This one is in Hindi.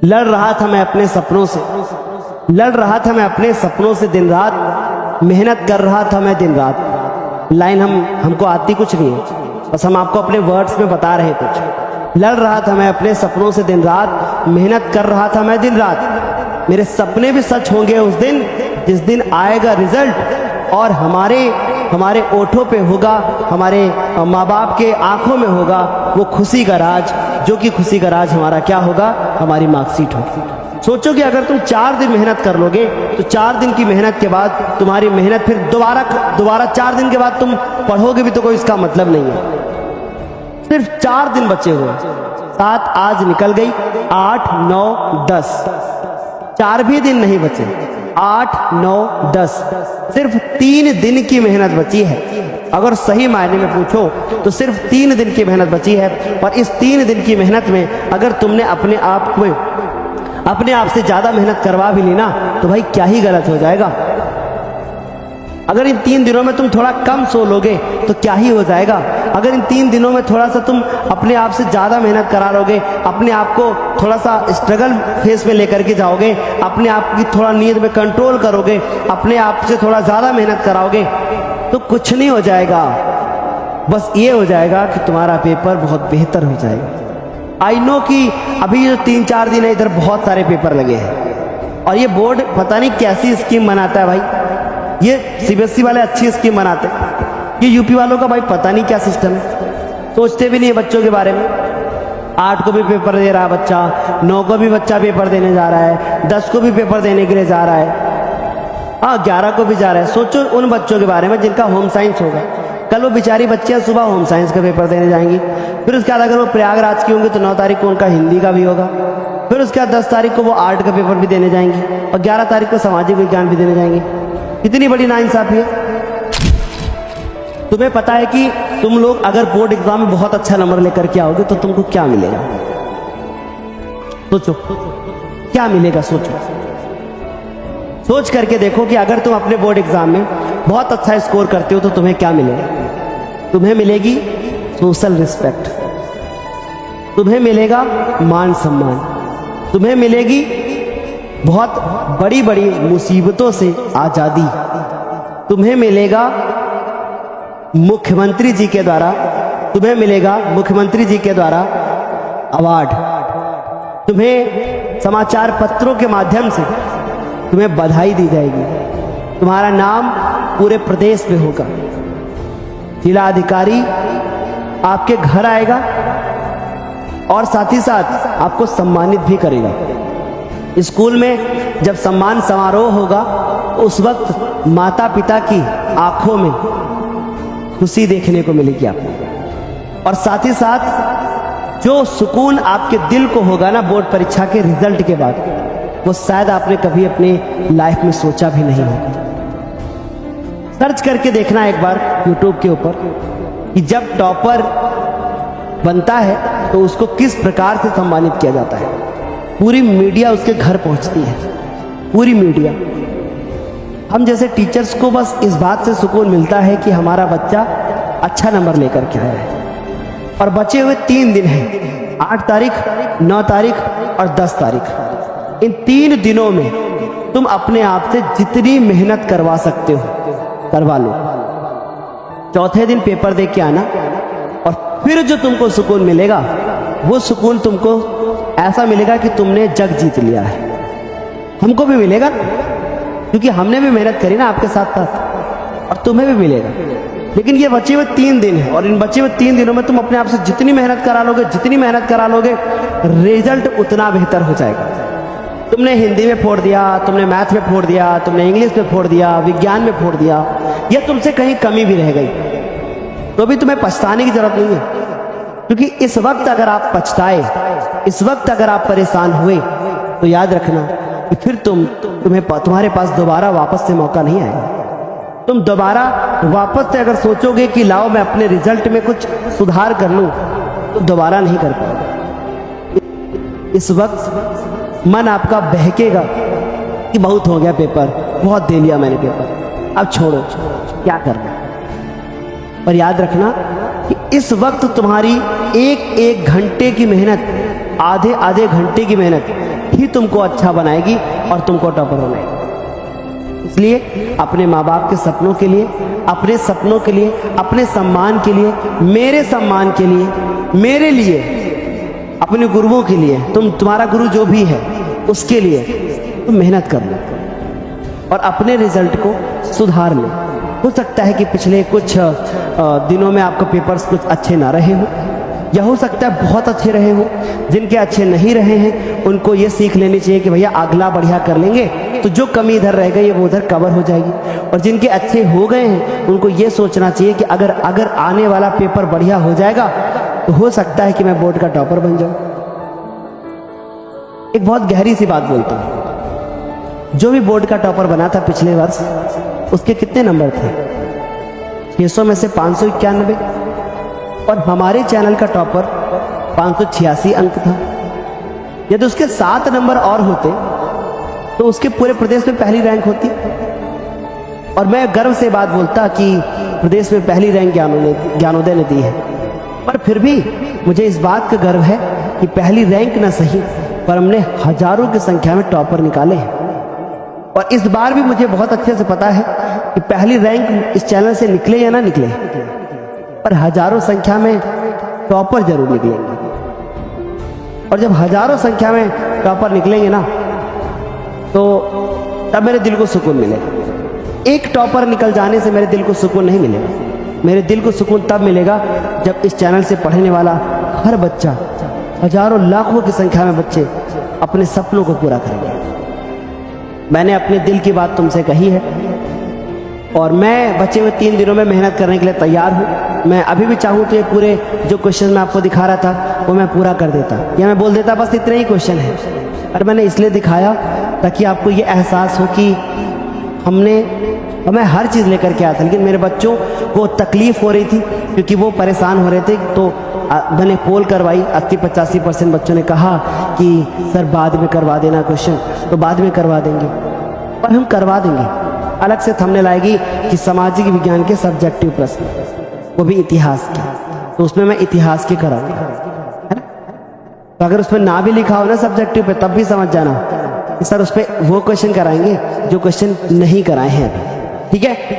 लड़ रहा था मैं अपने सपनों से, लड़ रहा था मैं अपने सपनों से दिन रात, मेहनत कर रहा था मैं दिन रात। लाइन हमको आती कुछ नहीं है, बस हम आपको अपने वर्ड्स में बता रहे हैं कुछ। लड़ रहा था मैं अपने सपनों से दिन रात, मेहनत कर रहा था मैं दिन रात। मेरे सपने भी सच होंगे उस दिन, जिस दिन आएगा रिजल्ट और हमारे ओठों पे होगा, हमारे माँ बाप के आंखों में होगा वो खुशी का राज, जो कि खुशी का राज हमारा क्या होगा, हमारी मार्कशीट होगी। सोचो कि अगर तुम 4 दिन मेहनत कर लोगे तो 4 दिन की मेहनत के बाद तुम्हारी मेहनत फिर दोबारा 4 दिन के बाद तुम पढ़ोगे भी तो कोई इसका मतलब नहीं है। सिर्फ 4 दिन बचे हुए, 7 आज निकल गई, 8, 9, 10, 4 भी दिन नहीं बचे, 8, 9, 10, सिर्फ 3 दिन की मेहनत बची है। अगर सही मायने में पूछो तो सिर्फ 3 दिन की मेहनत बची है। और इस 3 दिन की मेहनत में अगर तुमने अपने आप से ज्यादा मेहनत करवा भी ली ना तो भाई क्या ही गलत हो जाएगा। अगर इन 3 दिनों में तुम थोड़ा कम सो लोगे तो क्या ही हो जाएगा। अगर इन 3 दिनों में थोड़ा सा तुम अपने आप से ज़्यादा मेहनत करा लोगे, अपने आप को थोड़ा सा स्ट्रगल फेस में लेकर के जाओगे, अपने आप की थोड़ा नींद में कंट्रोल करोगे, अपने आप से थोड़ा ज़्यादा मेहनत कराओगे तो कुछ नहीं हो जाएगा। बस ये हो जाएगा कि तुम्हारा पेपर बहुत बेहतर हो जाएगा। आई नो कि अभी जो 3-4 दिन है इधर बहुत सारे पेपर लगे हैं और ये बोर्ड पता नहीं कैसी स्कीम बनाता है भाई। ये सीबीएसई वाले अच्छी स्कीम बनाते हैं, ये यूपी वालों का भाई पता नहीं क्या सिस्टम है, सोचते भी नहीं है बच्चों के बारे में। 8 को भी पेपर दे रहा है बच्चा, 9 को भी बच्चा पेपर देने जा रहा है, 10 को भी पेपर देने के लिए जा रहा है, हाँ 11 को भी जा रहा है। सोचो उन बच्चों के बारे में जिनका होम साइंस होगा, कल वो बेचारी बच्चियाँ सुबह होम साइंस का पेपर देने जाएंगी, फिर उसके बाद अगर वो प्रयागराज की होंगी तो 9 तारीख को उनका हिंदी का भी होगा, फिर उसके बाद 10 तारीख को वो आर्ट का पेपर भी देने जाएंगी और 11 तारीख को सामाजिक विज्ञान भी देने जाएंगे। कितनी बड़ी नाइंसाफी है। तुम्हें पता है कि तुम लोग अगर बोर्ड एग्जाम में बहुत अच्छा नंबर लेकर के आओगे तो तुमको क्या मिलेगा? सोचो क्या मिलेगा, सोचो, सोच करके देखो कि अगर तुम अपने बोर्ड एग्जाम में बहुत अच्छा स्कोर करते हो तो तुम्हें क्या मिलेगा? तुम्हें मिलेगी सोशल रिस्पेक्ट, तुम्हें मिलेगा मान सम्मान, तुम्हें मिलेगी बहुत बड़ी बड़ी मुसीबतों से आजादी, तुम्हें मिलेगा मुख्यमंत्री जी के द्वारा, तुम्हें मिलेगा मुख्यमंत्री जी के द्वारा अवार्ड, तुम्हें समाचार पत्रों के माध्यम से तुम्हें बधाई दी जाएगी, तुम्हारा नाम पूरे प्रदेश में होगा, जिला अधिकारी आपके घर आएगा और साथ ही साथ आपको सम्मानित भी करेगा। स्कूल में जब सम्मान समारोह होगा उस वक्त माता पिता की आंखों में खुशी देखने को मिलेगी आपको, और साथ ही साथ जो सुकून आपके दिल को होगा ना बोर्ड परीक्षा के रिजल्ट के बाद, वो शायद आपने कभी अपने लाइफ में सोचा भी नहीं होगा। सर्च करके देखना एक बार YouTube के ऊपर कि जब टॉपर बनता है तो उसको किस प्रकार से सम्मानित किया जाता है। पूरी मीडिया उसके घर पहुंचती है, पूरी मीडिया। हम जैसे टीचर्स को बस इस बात से सुकून मिलता है कि हमारा बच्चा अच्छा नंबर लेकर के आया है। और बचे हुए 3 दिन हैं, 8 तारीख, 9 तारीख और 10 तारीख। इन 3 दिनों में तुम अपने आप से जितनी मेहनत करवा सकते हो करवा लो। चौथे दिन पेपर दे के आना और फिर जो तुमको सुकून मिलेगा वो सुकून तुमको ऐसा मिलेगा कि तुमने जग जीत लिया है। हमको भी मिलेगा क्योंकि हमने भी मेहनत करी ना आपके साथ साथ, और तुम्हें भी मिलेगा। लेकिन ये बचे हुए 3 दिन है और इन बचे हुए 3 दिनों में तुम अपने आप से जितनी मेहनत करा लोगे, जितनी मेहनत करा लोगे, रिजल्ट उतना बेहतर हो जाएगा। तुमने हिंदी में फोड़ दिया, तुमने मैथ में फोड़ दिया, तुमने इंग्लिश में फोड़ दिया, विज्ञान में फोड़ दिया, या तुमसे कहीं कमी भी रह गई तो भी तुम्हें पछताने की जरूरत नहीं है। क्योंकि इस वक्त अगर आप पछताए, इस वक्त अगर आप परेशान हुए तो याद रखना कि फिर तुम्हारे पास दोबारा वापस से मौका नहीं आएगा। तुम दोबारा वापस से अगर सोचोगे कि लाओ मैं अपने रिजल्ट में कुछ सुधार कर लूं तो दोबारा नहीं कर पाओगे। इस वक्त मन आपका बहकेगा कि बहुत हो गया पेपर, बहुत दे लिया मैंने पेपर, अब छोड़ो, क्या करना। पर याद रखना कि इस वक्त तुम्हारी एक घंटे की मेहनत, आधे घंटे की मेहनत ही तुमको अच्छा बनाएगी और तुमको टॉपर बनाएगी। इसलिए अपने माँ बाप के सपनों के लिए, अपने सपनों के लिए, अपने सम्मान के लिए, मेरे सम्मान के लिए, मेरे लिए, अपने गुरुओं के लिए, तुम्हारा गुरु जो भी है उसके लिए तुम मेहनत कर लो और अपने रिजल्ट को सुधार लो। हो सकता है कि पिछले कुछ दिनों में आपके पेपर्स कुछ अच्छे ना रहे हो, या हो सकता है बहुत अच्छे रहे हो। जिनके अच्छे नहीं रहे हैं उनको ये सीख लेनी चाहिए कि भैया अगला बढ़िया कर लेंगे तो जो कमी इधर रह गई वो उधर कवर हो जाएगी। और जिनके अच्छे हो गए हैं उनको ये सोचना चाहिए कि अगर आने वाला पेपर बढ़िया हो जाएगा तो हो सकता है कि मैं बोर्ड का टॉपर बन जाऊं। एक बहुत गहरी सी बात बोलता हूं, जो भी बोर्ड का टॉपर बना था पिछले वर्ष, उसके कितने नंबर थे? 600 में से 591, और हमारे चैनल का टॉपर 586 अंक था। यदि उसके 7 नंबर और होते तो उसके पूरे प्रदेश में पहली रैंक होती। और मैं गर्व से बात बोलता कि प्रदेश में पहली रैंक ज्ञानोदय ने दी है। पर फिर भी मुझे इस बात का गर्व है कि पहली रैंक ना सही पर हमने हजारों की संख्या में टॉपर निकाले हैं। और इस बार भी मुझे बहुत अच्छे से पता है कि पहली रैंक इस चैनल से निकले या ना निकले, पर हजारों संख्या में टॉपर जरूर निकलेंगे। और जब हजारों संख्या में टॉपर निकलेंगे ना तो तब मेरे दिल को सुकून मिलेगा। एक टॉपर निकल जाने से मेरे दिल को सुकून नहीं मिलेगा। मेरे दिल को सुकून तब मिलेगा जब इस चैनल से पढ़ने वाला हर बच्चा, हजारों लाखों की संख्या में बच्चे अपने सपनों को पूरा करेंगे। मैंने अपने दिल की बात तुमसे कही है और मैं बचे हुए 3 दिनों में मेहनत करने के लिए तैयार हूँ। मैं अभी भी चाहूँ तो ये पूरे जो क्वेश्चन मैं आपको दिखा रहा था वो मैं पूरा कर देता, या मैं बोल देता बस इतने ही क्वेश्चन है। पर मैंने इसलिए दिखाया ताकि आपको ये एहसास हो कि मैं हर चीज़ लेकर के आया था, लेकिन मेरे बच्चों को तकलीफ हो रही थी क्योंकि वो परेशान हो रहे थे। तो मैंने पोल करवाई, 80-85% बच्चों ने कहा कि सर बाद में करवा देना क्वेश्चन, तो बाद में करवा देंगे, पर हम करवा देंगे। अलग से थंबनेल आएगी कि सामाजिक विज्ञान के सब्जेक्टिव प्रश्न, वो भी इतिहास के, तो उसमें मैं इतिहास के कराऊंगा, है ना। तो अगर उसमें ना भी लिखा हो ना सब्जेक्टिव पे, तब भी समझ जाना कि सर उस पर वो क्वेश्चन कराएंगे जो क्वेश्चन नहीं कराए हैं, ठीक है।